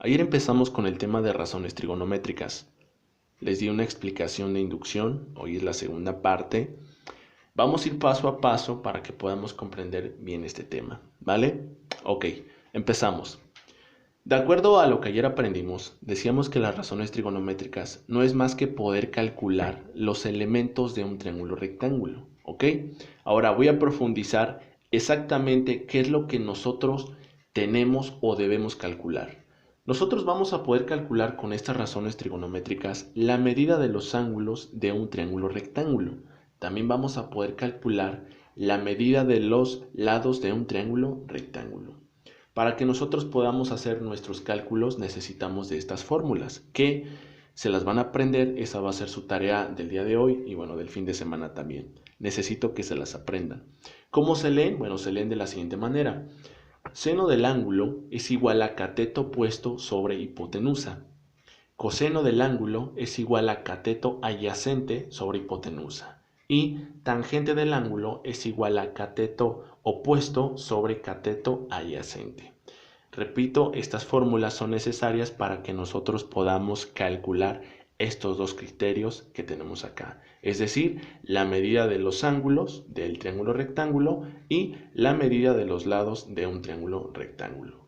Ayer empezamos con el tema de razones trigonométricas. Les di una explicación de inducción, hoy es la segunda parte. Vamos a ir paso a paso para que podamos comprender bien este tema, ¿vale? Ok, empezamos. De acuerdo a lo que ayer aprendimos, decíamos que las razones trigonométricas no es más que poder calcular los elementos de un triángulo rectángulo, ¿ok? Ahora voy a profundizar exactamente qué es lo que nosotros tenemos o debemos calcular. Nosotros vamos a poder calcular con estas razones trigonométricas la medida de los ángulos de un triángulo rectángulo. También vamos a poder calcular la medida de los lados de un triángulo rectángulo. Para que nosotros podamos hacer nuestros cálculos necesitamos de estas fórmulas que se las van a aprender, esa va a ser su tarea del día de hoy y bueno, del fin de semana también. Necesito que se las aprendan. ¿Cómo se leen? Bueno, se leen de la siguiente manera. Seno del ángulo es igual a cateto opuesto sobre hipotenusa. Coseno del ángulo es igual a cateto adyacente sobre hipotenusa. Y tangente del ángulo es igual a cateto opuesto sobre cateto adyacente. Repito, estas fórmulas son necesarias para que nosotros podamos calcular estos dos criterios que tenemos acá. Es decir, la medida de los ángulos del triángulo rectángulo y la medida de los lados de un triángulo rectángulo.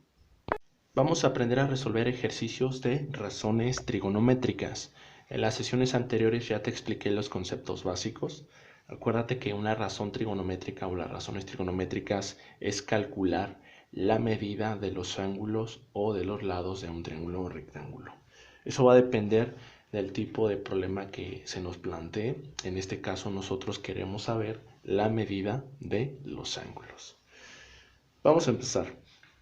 Vamos a aprender a resolver ejercicios de razones trigonométricas. En las sesiones anteriores ya te expliqué los conceptos básicos. Acuérdate que una razón trigonométrica o las razones trigonométricas es calcular la medida de los ángulos o de los lados de un triángulo o rectángulo. Eso va a depender del tipo de problema que se nos plantee. En este caso nosotros queremos saber la medida de los ángulos. Vamos a empezar.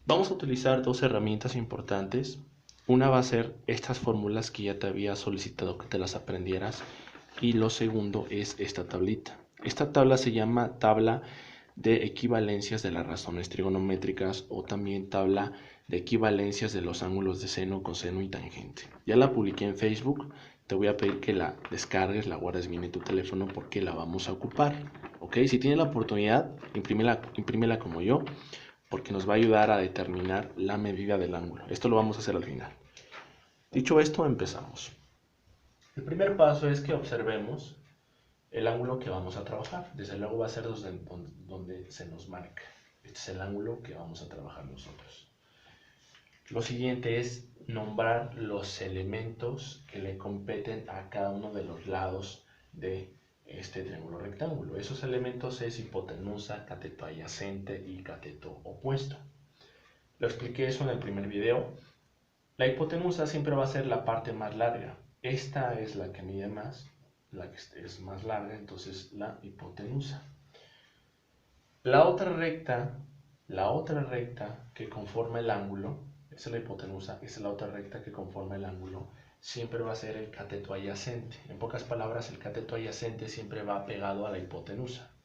Vamos a utilizar dos herramientas importantes. Una va a ser estas fórmulas que ya te había solicitado que te las aprendieras. Y lo segundo es esta tablita. Esta tabla se llama tabla de equivalencias de las razones trigonométricas o también tabla de equivalencias de los ángulos de seno, coseno y tangente. Ya la publiqué en Facebook. Te voy a pedir que la descargues, la guardes bien en tu teléfono porque la vamos a ocupar. ¿Ok? Si tienes la oportunidad, imprímela como yo, porque nos va a ayudar a determinar la medida del ángulo. Esto lo vamos a hacer al final. Dicho esto, empezamos. El primer paso es que observemos el ángulo que vamos a trabajar. Desde luego va a ser donde se nos marca. Este es el ángulo que vamos a trabajar nosotros. Lo siguiente es nombrar los elementos que le competen a cada uno de los lados de este triángulo rectángulo. Esos elementos es hipotenusa, cateto adyacente y cateto opuesto. Lo expliqué eso en el primer video. La hipotenusa siempre va a ser la parte más larga. Esta es la que mide más, la que es más larga, entonces la hipotenusa. La otra recta que conforma el ángulo, esa es la hipotenusa, esa es la otra recta que conforma el ángulo, siempre va a ser el cateto adyacente. En pocas palabras, el cateto adyacente siempre va pegado a la hipotenusa.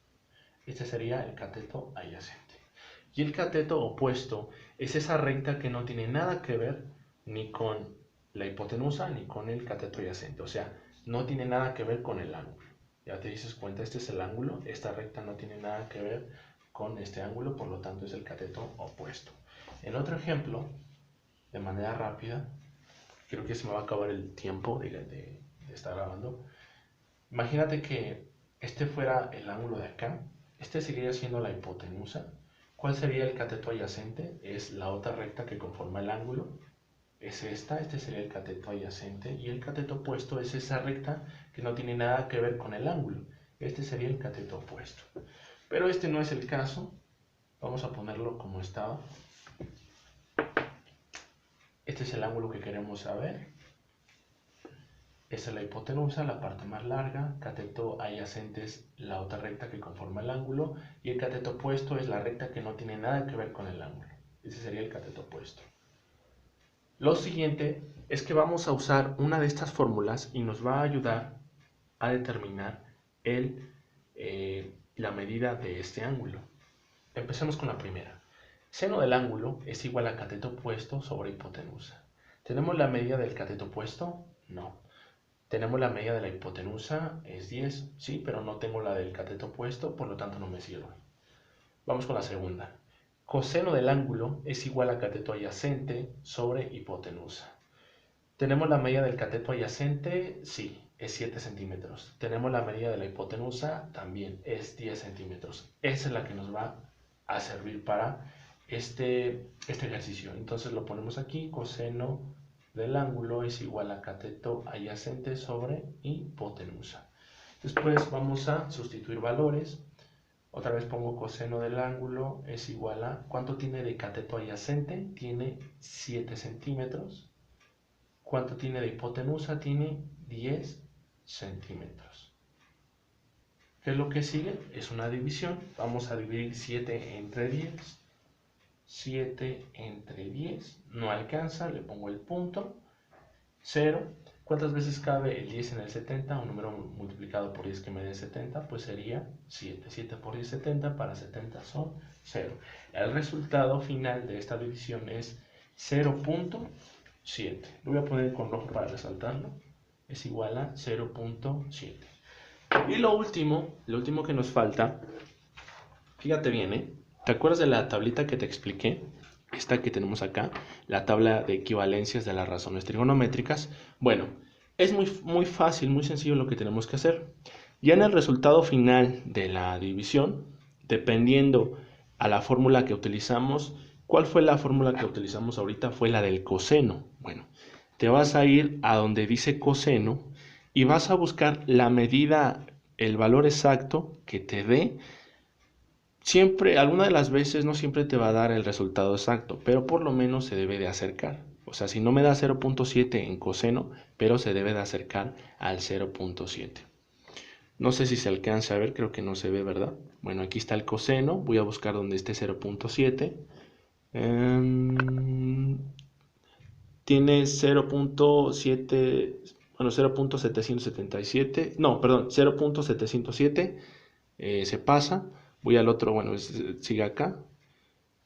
Este sería el cateto adyacente. Y el cateto opuesto es esa recta que no tiene nada que ver ni con la hipotenusa ni con el cateto adyacente. O sea, no tiene nada que ver con el ángulo. Ya te dices cuenta, este es el ángulo, esta recta no tiene nada que ver con este ángulo, por lo tanto es el cateto opuesto. En otro ejemplo, de manera rápida, creo que se me va a acabar el tiempo de estar grabando. Imagínate que este fuera el ángulo de acá, este seguiría siendo la hipotenusa. ¿Cuál sería el cateto adyacente? Es la otra recta que conforma el ángulo. Es esta, este sería el cateto adyacente. Y el cateto opuesto es esa recta que no tiene nada que ver con el ángulo. Este sería el cateto opuesto. Pero este no es el caso. Vamos a ponerlo como estaba. Este es el ángulo que queremos saber. Esta es la hipotenusa, la parte más larga. Cateto adyacente es la otra recta que conforma el ángulo. Y el cateto opuesto es la recta que no tiene nada que ver con el ángulo. Ese sería el cateto opuesto. Lo siguiente es que vamos a usar una de estas fórmulas y nos va a ayudar a determinar la medida de este ángulo. Empecemos con la primera. Seno del ángulo es igual a cateto opuesto sobre hipotenusa. ¿Tenemos la medida del cateto opuesto? No. ¿Tenemos la medida de la hipotenusa? Es 10. Sí, pero no tengo la del cateto opuesto, por lo tanto no me sirve. Vamos con la segunda. Coseno del ángulo es igual a cateto adyacente sobre hipotenusa. ¿Tenemos la medida del cateto adyacente? Sí, es 7 centímetros. ¿Tenemos la medida de la hipotenusa? También es 10 centímetros. Esa es la que nos va a servir para este ejercicio. Entonces lo ponemos aquí, coseno del ángulo es igual a cateto adyacente sobre hipotenusa. Después vamos a sustituir valores. Otra vez pongo coseno del ángulo es igual a, ¿cuánto tiene de cateto adyacente? Tiene 7 centímetros. ¿Cuánto tiene de hipotenusa? Tiene 10 centímetros. ¿Qué es lo que sigue? Es una división. Vamos a dividir 7 entre 10. 7 entre 10. No alcanza, le pongo el punto. 0. ¿Cuántas veces cabe el 10 en el 70? Un número multiplicado por 10 que me dé 70, pues sería 7. 7 por 10, 70. Para 70 son 0. El resultado final de esta división es 0.7. Lo voy a poner con rojo para resaltarlo. Es igual a 0.7. Y lo último que nos falta, fíjate bien, ¿eh? ¿Te acuerdas de la tablita que te expliqué? Esta que tenemos acá, la tabla de equivalencias de las razones trigonométricas. Bueno, es muy fácil, muy sencillo lo que tenemos que hacer. Ya en el resultado final de la división, dependiendo a la fórmula que utilizamos, ¿cuál fue la fórmula que utilizamos ahorita? Fue la del coseno. Bueno, te vas a ir a donde dice coseno y vas a buscar la medida, el valor exacto que te dé. Siempre, alguna de las veces no siempre te va a dar el resultado exacto, pero por lo menos se debe de acercar. O sea, si no me da 0.7 en coseno, pero se debe de acercar al 0.7. No sé si se alcanza a ver, creo que no se ve, ¿verdad? Bueno, aquí está el coseno, voy a buscar donde esté 0.7. Tiene 0.7, bueno, 0.777, no, perdón, 0.707, se pasa. Voy al otro, bueno, sigue acá.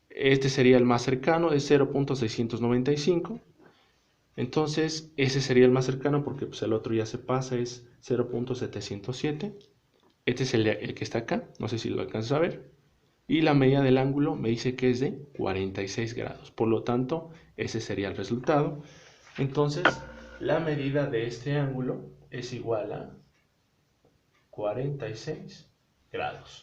Este sería el más cercano, es 0.695. Entonces, ese sería el más cercano porque pues, el otro ya se pasa, es 0.707. Este es el que está acá, no sé si lo alcanzas a ver. Y la medida del ángulo me dice que es de 46 grados. Por lo tanto, ese sería el resultado. Entonces, la medida de este ángulo es igual a 46 grados.